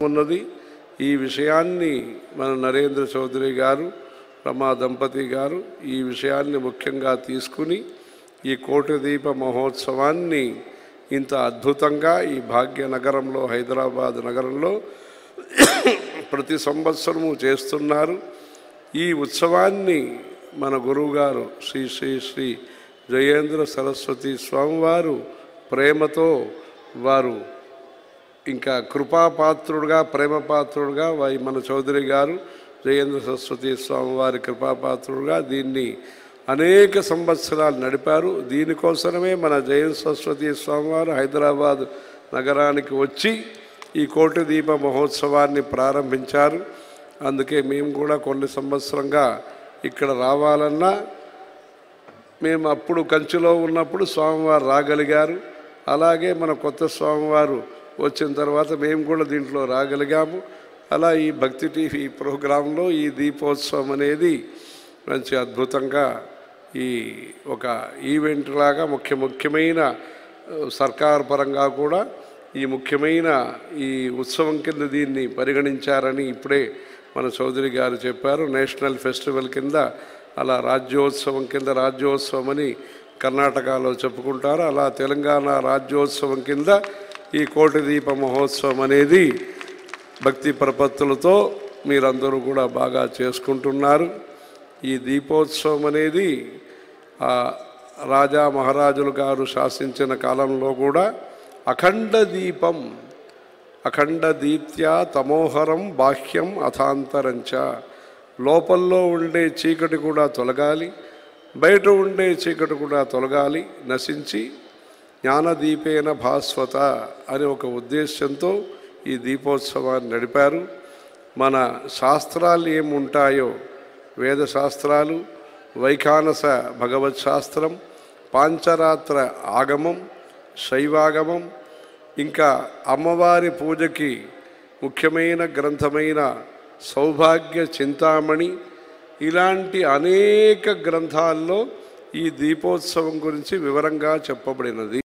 ఉన్నది। ఈ విషయాన్ని మన నరేంద్ర చౌదరి గారు రమా దంపతి గారు ఈ విషయాన్ని ముఖ్యంగా తీసుకుని ఈ కోటి దీప మహోత్సవాన్ని ఇంత అద్భుతంగా ఈ భాగ్యనగరంలో హైదరాబాద్ నగరంలో ప్రతి సంవత్సరము చేస్తున్నారు। ఈ ఉత్సవాన్ని మన గురువుగారు శ్రీ శ్రీ శ్రీ జయేంద్ర సరస్వతి స్వామివారు ప్రేమతో వారు ఇంకా కృపాపాత్రుడుగా ప్రేమపాత్రుడుగా మన చౌదరి గారు జయేంద్ర సరస్వతి స్వామివారి కృపాపాత్రుడుగా దీన్ని అనేక సంవత్సరాలు నడిపారు। దీనికోసమే మన జయేంద్ర సరస్వతి స్వామివారు హైదరాబాద్ నగరానికి వచ్చి ఈ కోటి దీప మహోత్సవాన్ని ప్రారంభించారు। అందుకే మేము కూడా కొన్ని సంవత్సరంగా ఇక్కడ రావాలన్నా మేము అప్పుడు కంచిలో ఉన్నప్పుడు స్వామివారు రాగలిగారు। అలాగే మన కొత్త స్వామివారు వచ్చిన తర్వాత మేము కూడా దీంట్లో రాగలిగాము। అలా ఈ భక్తి టీవీ ప్రోగ్రాంలో ఈ దీపోత్సవం అనేది మంచి అద్భుతంగా ఈ ఒక ఈవెంట్ లాగా ముఖ్యమైన సర్కార్ పరంగా కూడా ఈ ముఖ్యమైన ఈ ఉత్సవం కింద దీన్ని పరిగణించారని ఇప్పుడే మన చౌదరి గారు చెప్పారు। నేషనల్ ఫెస్టివల్ కింద అలా రాజ్యోత్సవం కింద రాజ్యోత్సవం అని కర్ణాటకలో చెప్పుకుంటారు। అలా తెలంగాణ రాజ్యోత్సవం కింద ఈ కోటి దీప మహోత్సవం అనేది భక్తి ప్రపత్తులతో మీరందరూ కూడా బాగా చేసుకుంటున్నారు। ఈ దీపోత్సవం అనేది రాజా మహారాజులు గారు శాసించిన కాలంలో కూడా అఖండ దీపం అఖండ దీప్త్యా తమోహరం బాహ్యం అథాంతరంచ లోపల్లో ఉండే చీకటి కూడా తొలగాలి, బయట ఉండే చీకటి కూడా తొలగాలి, నశించి జ్ఞానదీపేన భాస్వత అనే ఒక ఉద్దేశంతో ఈ దీపోత్సవాన్ని నడిపారు। మన శాస్త్రాలు ఏముంటాయో వేద శాస్త్రాలు, వైఖానస భగవత్ శాస్త్రం, పాంచరాత్ర ఆగమం, శైవాగమం, ఇంకా అమ్మవారి పూజకి ముఖ్యమైన గ్రంథమైన సౌభాగ్య చింతామణి ఇలాంటి అనేక గ్రంథాల్లో ఈ దీపోత్సవం గురించి వివరంగా చెప్పబడినది।